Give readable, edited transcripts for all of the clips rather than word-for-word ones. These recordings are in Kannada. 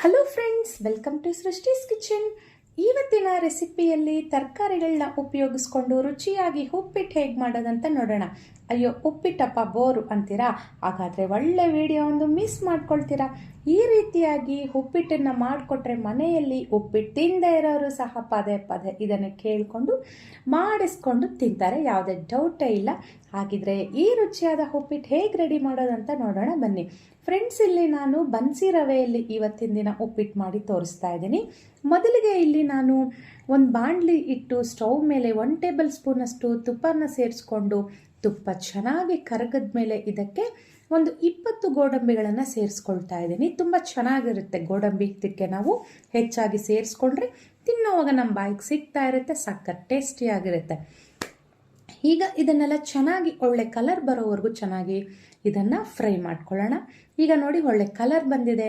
Hello friends, welcome to Srishti's kitchen. ಇವತ್ತಿನ ರೆಸಿಪಿಯಲ್ಲಿ ತರಕಾರಿಗಳನ್ನ ಉಪಯೋಗಿಸ್ಕೊಂಡು ರುಚಿಯಾಗಿ ಉಪ್ಪಿಟ್ಟು ಹೇಗೆ ಮಾಡೋದಂತ ನೋಡೋಣ. ಅಯ್ಯೋ, ಉಪ್ಪಿಟ್ಟಪ್ಪ ಬೋರು ಅಂತೀರಾ? ಹಾಗಾದರೆ ಒಳ್ಳೆ ವಿಡಿಯೋ ಒಂದು ಮಿಸ್ ಮಾಡ್ಕೊಳ್ತೀರಾ. ಈ ರೀತಿಯಾಗಿ ಉಪ್ಪಿಟ್ಟನ್ನು ಮಾಡಿಕೊಟ್ರೆ ಮನೆಯಲ್ಲಿ ಉಪ್ಪಿಟ್ಟು ತಿಂದೇ ಇರೋರು ಸಹ ಪದೇ ಪದೇ ಇದನ್ನು ಕೇಳಿಕೊಂಡು ಮಾಡಿಸ್ಕೊಂಡು ತಿಂತಾರೆ, ಯಾವುದೇ ಡೌಟೇ ಇಲ್ಲ. ಹಾಗಿದ್ರೆ ಈ ರುಚಿಯಾದ ಉಪ್ಪಿಟ್ಟು ಹೇಗೆ ರೆಡಿ ಮಾಡೋದಂತ ನೋಡೋಣ ಬನ್ನಿ ಫ್ರೆಂಡ್ಸ್. ಇಲ್ಲಿ ನಾನು ಬನ್ಸಿ ರವೆಯಲ್ಲಿ ಇವತ್ತಿನ ದಿನ ಉಪ್ಪಿಟ್ಟು ಮಾಡಿ ತೋರಿಸ್ತಾ ಇದ್ದೀನಿ. ಮೊದಲಿಗೆ ಇಲ್ಲಿ ನಾನು ಒಂದು ಬಾಣಲಿ ಇಟ್ಟು ಸ್ಟವ್ ಮೇಲೆ 1 ಟೇಬಲ್ ಸ್ಪೂನ್ ಅಷ್ಟು ತುಪ್ಪನ ಸೇರಿಸ್ಕೊಂಡು ತುಪ್ಪ ಚೆನ್ನಾಗಿ ಕರಗದ ಮೇಲೆ ಇದಕ್ಕೆ ಒಂದು 20 ಗೋಡಂಬಿಗಳನ್ನು ಸೇರಿಸ್ಕೊಳ್ತಾ ಇದ್ದೀನಿ. ತುಂಬ ಚೆನ್ನಾಗಿರುತ್ತೆ ಗೋಡಂಬಿ. ಇದಕ್ಕೆ ನಾವು ಹೆಚ್ಚಾಗಿ ಸೇರಿಸ್ಕೊಂಡ್ರೆ ತಿನ್ನೋವಾಗ ನಮ್ಮ ಬಾಯಿಗೆ ಸಿಗ್ತಾ ಇರುತ್ತೆ, ಸಖತ್ ಟೇಸ್ಟಿಯಾಗಿರುತ್ತೆ. ಈಗ ಇದನ್ನೆಲ್ಲ ಚೆನ್ನಾಗಿ ಒಳ್ಳೆ ಕಲರ್ ಬರೋವರೆಗೂ ಚೆನ್ನಾಗಿ ಇದನ್ನು ಫ್ರೈ ಮಾಡ್ಕೊಳ್ಳೋಣ. ಈಗ ನೋಡಿ, ಒಳ್ಳೆ ಕಲರ್ ಬಂದಿದೆ.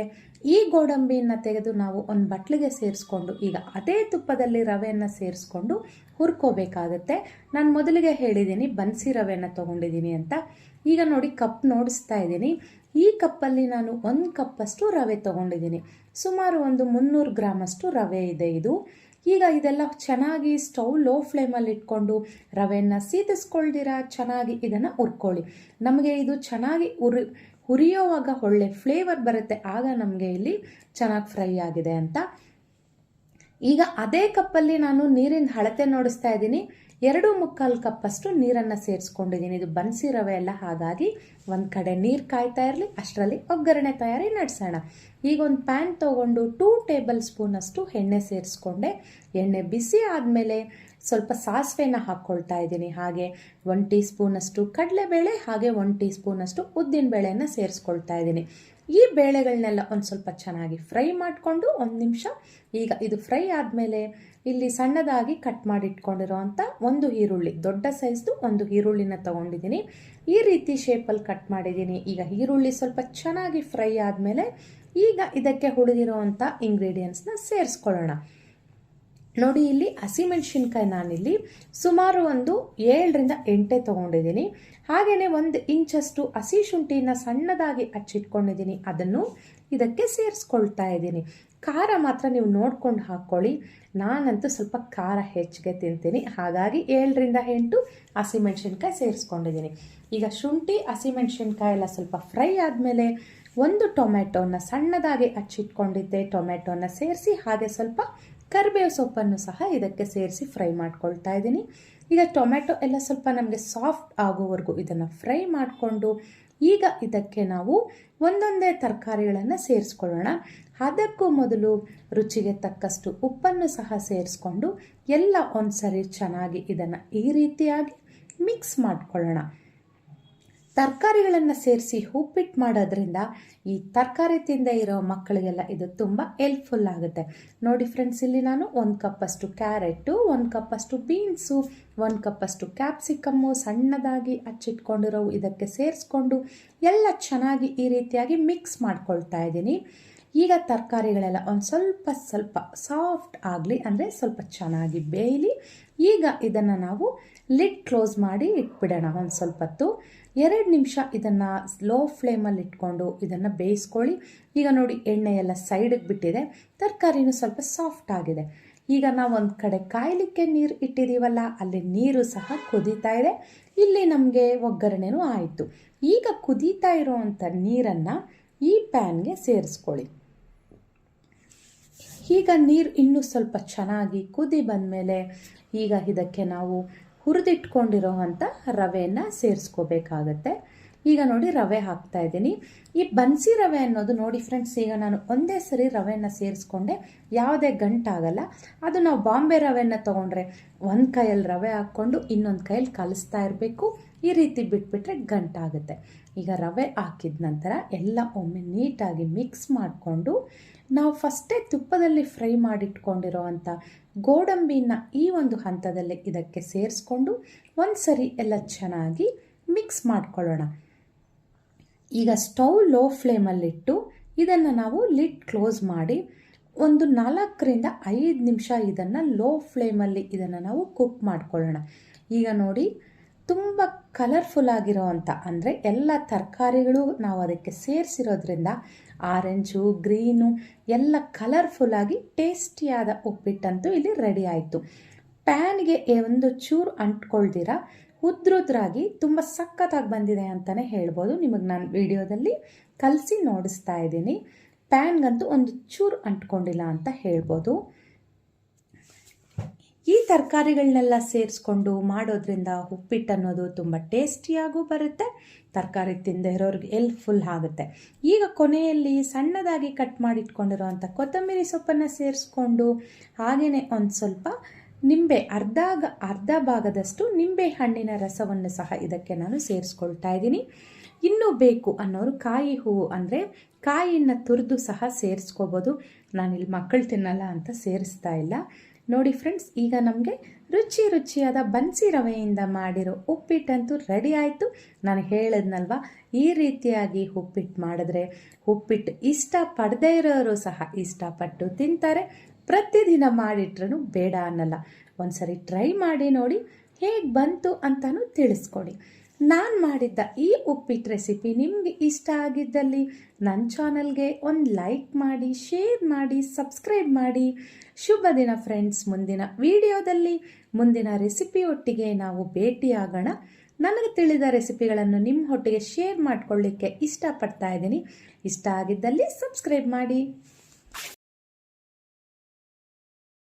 ಈ ಗೋಡಂಬಿಯನ್ನು ತೆಗೆದು ನಾವು ಒಂದು ಬಟ್ಲಿಗೆ ಸೇರಿಸ್ಕೊಂಡು ಈಗ ಅದೇ ತುಪ್ಪದಲ್ಲಿ ರವೆಯನ್ನು ಸೇರಿಸ್ಕೊಂಡು ಹುರ್ಕೋಬೇಕಾಗತ್ತೆ. ನಾನು ಮೊದಲಿಗೆ ಹೇಳಿದ್ದೀನಿ ಬನ್ಸಿ ರವೆಯನ್ನು ತೊಗೊಂಡಿದ್ದೀನಿ ಅಂತ. ಈಗ ನೋಡಿ, ಕಪ್ ನೋಡಿಸ್ತಾ ಇದ್ದೀನಿ. ಈ ಕಪ್ಪಲ್ಲಿ ನಾನು 1 ಕಪ್ಪಷ್ಟು ರವೆ ತೊಗೊಂಡಿದ್ದೀನಿ. ಸುಮಾರು ಒಂದು 300 ಗ್ರಾಮಷ್ಟು ರವೆ ಇದೆ ಇದು. ಈಗ ಇದೆಲ್ಲ ಚೆನ್ನಾಗಿ ಸ್ಟವ್ ಲೋ ಫ್ಲೇಮಲ್ಲಿ ಇಟ್ಕೊಂಡು ರವೆಯನ್ನು ಸೀದಿಸ್ಕೊಳ್ದಿರ ಚೆನ್ನಾಗಿ ಇದನ್ನು ಹುರ್ಕೊಳ್ಳಿ. ನಮಗೆ ಇದು ಚೆನ್ನಾಗಿ ಹುರಿಯೋವಾಗ ಒಳ್ಳೆ ಫ್ಲೇವರ್ ಬರುತ್ತೆ, ಆಗ ನಮಗೆ ಇಲ್ಲಿ ಚೆನ್ನಾಗಿ ಫ್ರೈ ಆಗಿದೆ ಅಂತ. ಈಗ ಅದೇ ಕಪ್ಪಲ್ಲಿ ನಾನು ನೀರಿನ ಅಳತೆ ನೋಡಿಸ್ತಾ ಇದ್ದೀನಿ. 2.25 ಕಪ್ಪಷ್ಟು ನೀರನ್ನು ಸೇರಿಸ್ಕೊಂಡಿದ್ದೀನಿ. ಇದು ಬನ್ಸಿ ರವೆ ಅಲ್ಲ, ಹಾಗಾಗಿ ಒಂದು ಕಡೆ ನೀರು ಕಾಯ್ತಾ ಇರಲಿ, ಅಷ್ಟರಲ್ಲಿ ಒಗ್ಗರಣೆ ತಯಾರಿ ನಡೆಸೋಣ. ಈಗ ಒಂದು ಪ್ಯಾನ್ ತೊಗೊಂಡು 2 ಟೇಬಲ್ ಸ್ಪೂನ್ ಅಷ್ಟು ಎಣ್ಣೆ ಸೇರಿಸ್ಕೊಂಡೆ. ಎಣ್ಣೆ ಬಿಸಿ ಆದಮೇಲೆ ಸ್ವಲ್ಪ ಸಾಸಿವೆನ ಹಾಕ್ಕೊಳ್ತಾ ಇದ್ದೀನಿ. ಹಾಗೆ 1 ಟೀ ಸ್ಪೂನ್ ಅಷ್ಟು ಕಡಲೆಬೇಳೆ, ಹಾಗೆ 1 ಟೀ ಸ್ಪೂನ್ ಅಷ್ಟು ಉದ್ದಿನ ಬೇಳೆಯನ್ನು ಸೇರಿಸ್ಕೊಳ್ತಾ ಇದ್ದೀನಿ. ಈ ಬೇಳೆಗಳನ್ನೆಲ್ಲ ಒಂದು ಸ್ವಲ್ಪ ಚೆನ್ನಾಗಿ ಫ್ರೈ ಮಾಡಿಕೊಂಡು 1 ನಿಮಿಷ. ಈಗ ಇದು ಫ್ರೈ ಆದಮೇಲೆ ಇಲ್ಲಿ ಸಣ್ಣದಾಗಿ ಕಟ್ ಮಾಡಿ ಇಟ್ಕೊಂಡಿರೋವಂಥ 1 ಈರುಳ್ಳಿ, ದೊಡ್ಡ ಸೈಜ್ದು 1 ಈರುಳ್ಳಿನ ತೊಗೊಂಡಿದ್ದೀನಿ. ಈ ರೀತಿ ಶೇಪಲ್ಲಿ ಕಟ್ ಮಾಡಿದ್ದೀನಿ. ಈಗ ಈರುಳ್ಳಿ ಸ್ವಲ್ಪ ಚೆನ್ನಾಗಿ ಫ್ರೈ ಆದಮೇಲೆ ಈಗ ಇದಕ್ಕೆ ಉಳಿದಿರೋವಂಥ ಇಂಗ್ರೀಡಿಯೆಂಟ್ಸ್ನ ಸೇರಿಸ್ಕೊಳ್ಳೋಣ. ನೋಡಿ, ಇಲ್ಲಿ ಹಸಿಮೆಣಸಿನ್ಕಾಯಿ ನಾನಿಲ್ಲಿ ಸುಮಾರು ಒಂದು 7ರಿಂದ 8 ತೊಗೊಂಡಿದ್ದೀನಿ. ಹಾಗೆಯೇ 1 ಇಂಚಷ್ಟು ಹಸಿ ಶುಂಠಿನ ಸಣ್ಣದಾಗಿ ಹಚ್ಚಿಟ್ಕೊಂಡಿದ್ದೀನಿ, ಅದನ್ನು ಇದಕ್ಕೆ ಸೇರಿಸ್ಕೊಳ್ತಾ ಇದ್ದೀನಿ. ಖಾರ ಮಾತ್ರ ನೀವು ನೋಡ್ಕೊಂಡು ಹಾಕ್ಕೊಳ್ಳಿ. ನಾನಂತೂ ಸ್ವಲ್ಪ ಖಾರ ಹೆಚ್ಚಿಗೆ ತಿಂತೀನಿ, ಹಾಗಾಗಿ 7ರಿಂದ 8 ಹಸಿಮೆಣಸಿನ್ಕಾಯಿ ಸೇರಿಸ್ಕೊಂಡಿದ್ದೀನಿ. ಈಗ ಶುಂಠಿ ಹಸಿಮೆಣಸಿನ್ಕಾಯಿ ಎಲ್ಲ ಸ್ವಲ್ಪ ಫ್ರೈ ಆದಮೇಲೆ 1 ಟೊಮೆಟೊನ ಸಣ್ಣದಾಗಿ ಹಚ್ಚಿಟ್ಕೊಂಡಿದ್ದೆ, ಟೊಮೆಟೊನ ಸೇರಿಸಿ ಹಾಗೆ ಸ್ವಲ್ಪ ಕರಿಬೇವು ಸೊಪ್ಪನ್ನು ಸಹ ಇದಕ್ಕೆ ಸೇರಿಸಿ ಫ್ರೈ ಮಾಡ್ಕೊಳ್ತಾ ಇದ್ದೀನಿ. ಈಗ ಟೊಮೆಟೊ ಎಲ್ಲ ಸ್ವಲ್ಪ ನಮಗೆ ಸಾಫ್ಟ್ ಆಗೋವರೆಗೂ ಇದನ್ನು ಫ್ರೈ ಮಾಡಿಕೊಂಡು ಈಗ ಇದಕ್ಕೆ ನಾವು ಒಂದೊಂದೇ ತರಕಾರಿಗಳನ್ನು ಸೇರಿಸ್ಕೊಳ್ಳೋಣ. ಅದಕ್ಕೂ ಮೊದಲು ರುಚಿಗೆ ತಕ್ಕಷ್ಟು ಉಪ್ಪನ್ನು ಸಹ ಸೇರಿಸ್ಕೊಂಡು ಎಲ್ಲ ಒಂದ್ಸರಿ ಚೆನ್ನಾಗಿ ಇದನ್ನು ಈ ರೀತಿಯಾಗಿ ಮಿಕ್ಸ್ ಮಾಡ್ಕೊಳ್ಳೋಣ. ತರಕಾರಿಗಳನ್ನು ಸೇರಿಸಿ ಉಪ್ಪಿಟ್ಟು ಮಾಡೋದ್ರಿಂದ ಈ ತರಕಾರಿ ತಿಂದೇ ಇರೋ ಮಕ್ಕಳಿಗೆಲ್ಲ ಇದು ತುಂಬ ಹೆಲ್ಪ್ಫುಲ್ ಆಗುತ್ತೆ. ನೋಡಿ ಫ್ರೆಂಡ್ಸ್, ಇಲ್ಲಿ ನಾನು 1 ಕಪ್ಪಷ್ಟು ಕ್ಯಾರೆಟು, 1 ಕಪ್ಪಷ್ಟು ಬೀನ್ಸು, 1 ಕಪ್ಪಷ್ಟು ಕ್ಯಾಪ್ಸಿಕಮ್ಮು ಸಣ್ಣದಾಗಿ ಹಚ್ಚಿಟ್ಕೊಂಡಿರೋ ಇದಕ್ಕೆ ಸೇರಿಸ್ಕೊಂಡು ಎಲ್ಲ ಚೆನ್ನಾಗಿ ಈ ರೀತಿಯಾಗಿ ಮಿಕ್ಸ್ ಮಾಡ್ಕೊಳ್ತಾ ಇದ್ದೀನಿ. ಈಗ ತರಕಾರಿಗಳೆಲ್ಲ ಒಂದು ಸ್ವಲ್ಪ ಸಾಫ್ಟ್ ಆಗಲಿ, ಅಂದರೆ ಸ್ವಲ್ಪ ಚೆನ್ನಾಗಿ ಬೇಯಲಿ. ಈಗ ಇದನ್ನು ನಾವು ಲಿಡ್ ಕ್ಲೋಸ್ ಮಾಡಿ ಇಟ್ಬಿಡೋಣ ಒಂದು ಸ್ವಲ್ಪ ಹೊತ್ತು. 2 ನಿಮಿಷ ಇದನ್ನು ಲೋ ಫ್ಲೇಮಲ್ಲಿ ಇಟ್ಕೊಂಡು ಇದನ್ನು ಬೇಯಿಸ್ಕೊಳ್ಳಿ. ಈಗ ನೋಡಿ, ಎಣ್ಣೆ ಎಲ್ಲ ಸೈಡಿಗೆ ಬಿಟ್ಟಿದೆ, ತರಕಾರಿನೂ ಸ್ವಲ್ಪ ಸಾಫ್ಟ್ ಆಗಿದೆ. ಈಗ ನಾವು ಒಂದು ಕಡೆ ಕಾಯಲಿಕ್ಕೆ ನೀರು ಇಟ್ಟಿದ್ದೀವಲ್ಲ, ಅಲ್ಲಿ ನೀರು ಸಹ ಕುದೀತಾ ಇದೆ. ಇಲ್ಲಿ ನಮಗೆ ಒಗ್ಗರಣೆನೂ ಆಯಿತು. ಈಗ ಕುದೀತಾ ಇರೋವಂಥ ನೀರನ್ನು ಈ ಪ್ಯಾನ್ಗೆ ಸೇರಿಸ್ಕೊಳ್ಳಿ. ಈಗ ನೀರು ಇನ್ನೂ ಸ್ವಲ್ಪ ಚೆನ್ನಾಗಿ ಕುದಿ ಬಂದಮೇಲೆ ಈಗ ಇದಕ್ಕೆ ನಾವು ಹುರಿದಿಟ್ಕೊಂಡಿರೋ ಅಂಥ ರವೆಯನ್ನು ಸೇರಿಸ್ಕೋಬೇಕಾಗತ್ತೆ. ಈಗ ನೋಡಿ, ರವೆ ಹಾಕ್ತಾ ಇದ್ದೀನಿ. ಈ ಬನ್ಸಿ ರವೆ ಅನ್ನೋದು ನೋಡಿ ಫ್ರೆಂಡ್ಸ್, ಈಗ ನಾನು ಒಂದೇ ಸರಿ ರವೆಯನ್ನು ಸೇರಿಸ್ಕೊಂಡೆ, ಯಾವುದೇ ಗಂಟಾಗಲ್ಲ. ಅದು ನಾವು ಬಾಂಬೆ ರವೆಯನ್ನು ತೊಗೊಂಡ್ರೆ ಒಂದು ಕೈಯಲ್ಲಿ ರವೆ ಹಾಕ್ಕೊಂಡು ಇನ್ನೊಂದು ಕೈಯಲ್ಲಿ ಕಲಿಸ್ತಾ ಇರಬೇಕು. ಈ ರೀತಿ ಬಿಟ್ಬಿಟ್ರೆ ಗಂಟಾಗುತ್ತೆ. ಈಗ ರವೆ ಹಾಕಿದ ನಂತರ ಎಲ್ಲ ಒಮ್ಮೆ ನೀಟಾಗಿ ಮಿಕ್ಸ್ ಮಾಡಿಕೊಂಡು ನಾವು ಫಸ್ಟೇ ತುಪ್ಪದಲ್ಲಿ ಫ್ರೈ ಮಾಡಿಟ್ಕೊಂಡಿರೋ ಅಂಥ ಗೋಡಂಬಿನ ಈ ಒಂದು ಹಂತದಲ್ಲಿ ಇದಕ್ಕೆ ಸೇರಿಸ್ಕೊಂಡು ಒಂದು ಸರಿ ಎಲ್ಲ ಚೆನ್ನಾಗಿ ಮಿಕ್ಸ್ ಮಾಡ್ಕೊಳ್ಳೋಣ. ಈಗ ಸ್ಟವ್ ಲೋ ಫ್ಲೇಮಲ್ಲಿಟ್ಟು ಇದನ್ನು ನಾವು ಲಿಡ್ ಕ್ಲೋಸ್ ಮಾಡಿ ಒಂದು 4ರಿಂದ 5 ನಿಮಿಷ ಇದನ್ನು ಲೋ ಫ್ಲೇಮಲ್ಲಿ ಇದನ್ನು ನಾವು ಕುಕ್ ಮಾಡ್ಕೊಳ್ಳೋಣ. ಈಗ ನೋಡಿ, ತುಂಬ ಕಲರ್ಫುಲ್ ಆಗಿರೋ ಅಂಥ, ಅಂದರೆ ಎಲ್ಲ ತರಕಾರಿಗಳು ನಾವು ಅದಕ್ಕೆ ಸೇರಿಸಿರೋದ್ರಿಂದ ಆರೆಂಜು ಗ್ರೀನು ಎಲ್ಲ ಕಲರ್ಫುಲ್ಲಾಗಿ ಟೇಸ್ಟಿಯಾದ ಉಪ್ಪಿಟ್ಟಂತೂ ಇಲ್ಲಿ ರೆಡಿ ಆಯಿತು. ಪ್ಯಾನ್ಗೆ ಒಂದು ಚೂರು ಅಂಟ್ಕೊಳ್ದಿರ ಉದ್ರುದ್ರಾಗಿ ತುಂಬ ಸಖತ್ತಾಗಿ ಬಂದಿದೆ ಅಂತಲೇ ಹೇಳ್ಬೋದು. ನಿಮಗೆ ನಾನು ವಿಡಿಯೋದಲ್ಲಿ ಕಲಸಿ ನೋಡಿಸ್ತಾ ಇದ್ದೀನಿ. ಪ್ಯಾನ್ಗಂತೂ ಒಂದು ಚೂರು ಅಂಟ್ಕೊಂಡಿಲ್ಲ ಅಂತ ಹೇಳ್ಬೋದು. ಈ ತರಕಾರಿಗಳನ್ನೆಲ್ಲ ಸೇರಿಸ್ಕೊಂಡು ಮಾಡೋದ್ರಿಂದ ಉಪ್ಪಿಟ್ಟು ಅನ್ನೋದು ತುಂಬ ಟೇಸ್ಟಿಯಾಗೂ ಬರುತ್ತೆ, ತರಕಾರಿ ತಿಂದೇ ಇರೋರಿಗೆ ಹೆಲ್ಪ್ಫುಲ್ ಆಗುತ್ತೆ. ಈಗ ಕೊನೆಯಲ್ಲಿ ಸಣ್ಣದಾಗಿ ಕಟ್ ಮಾಡಿಟ್ಕೊಂಡಿರೋವಂಥ ಕೊತ್ತಂಬರಿ ಸೊಪ್ಪನ್ನು ಸೇರಿಸ್ಕೊಂಡು ಹಾಗೆಯೇ ಒಂದು ಸ್ವಲ್ಪ ನಿಂಬೆ ಅರ್ಧ ಭಾಗದಷ್ಟು ನಿಂಬೆ ಹಣ್ಣಿನ ರಸವನ್ನು ಸಹ ಇದಕ್ಕೆ ನಾನು ಸೇರಿಸ್ಕೊಳ್ತಾ ಇದ್ದೀನಿ. ಇನ್ನೂ ಬೇಕು ಅನ್ನೋರು ಕಾಯಿ ಹೂವು ಅಂದರೆ ಕಾಯಿಯನ್ನು ತುರಿದು ಸಹ ಸೇರಿಸ್ಕೋಬೋದು. ನಾನಿಲ್ಲಿ ಮಕ್ಕಳು ತಿನ್ನಲ್ಲ ಅಂತ ಸೇರಿಸ್ತಾ ಇಲ್ಲ. ನೋಡಿ ಫ್ರೆಂಡ್ಸ್, ಈಗ ನಮಗೆ ರುಚಿಯಾದ ಬನ್ಸಿ ರವೆಯಿಂದ ಮಾಡಿರೋ ಉಪ್ಪಿಟ್ಟಂತೂ ರೆಡಿ ಆಯಿತು. ನಾನು ಹೇಳಿದ್ನಲ್ವ, ಈ ರೀತಿಯಾಗಿ ಉಪ್ಪಿಟ್ಟು ಮಾಡಿದ್ರೆ ಉಪ್ಪಿಟ್ಟು ಇಷ್ಟಪಡದೇ ಇರೋರು ಸಹ ಇಷ್ಟಪಟ್ಟು ತಿಂತಾರೆ. ಪ್ರತಿದಿನ ಮಾಡಿಟ್ರೂ ಬೇಡ ಅನ್ನಲ್ಲ. ಒಂದ್ಸರಿ ಟ್ರೈ ಮಾಡಿ ನೋಡಿ, ಹೇಗೆ ಬಂತು ಅಂತಲೂ ತಿಳಿಸ್ಕೊಡಿ. ನಾನು ಮಾಡಿದ್ದ ಈ ಉಪ್ಪಿಟ್ಟು ರೆಸಿಪಿ ನಿಮಗೆ ಇಷ್ಟ ಆಗಿದ್ದಲ್ಲಿ ನನ್ನ ಚಾನಲ್ಗೆ ಒಂದು ಲೈಕ್ ಮಾಡಿ, ಶೇರ್ ಮಾಡಿ, ಸಬ್ಸ್ಕ್ರೈಬ್ ಮಾಡಿ. ಶುಭ ದಿನ ಫ್ರೆಂಡ್ಸ್. ಮುಂದಿನ ವಿಡಿಯೋದಲ್ಲಿ ಮುಂದಿನ ರೆಸಿಪಿ ಒಟ್ಟಿಗೆ ನಾವು ಭೇಟಿಯಾಗೋಣ. ನನಗೆ ತಿಳಿದ ರೆಸಿಪಿಗಳನ್ನು ನಿಮ್ಮ ಒಟ್ಟಿಗೆ ಶೇರ್ ಮಾಡ್ಕೊಳ್ಳಿಕ್ಕೆ ಇಷ್ಟಪಡ್ತಾ ಇದ್ದೀನಿ. ಇಷ್ಟ ಆಗಿದ್ದಲ್ಲಿ ಸಬ್ಸ್ಕ್ರೈಬ್ ಮಾಡಿ.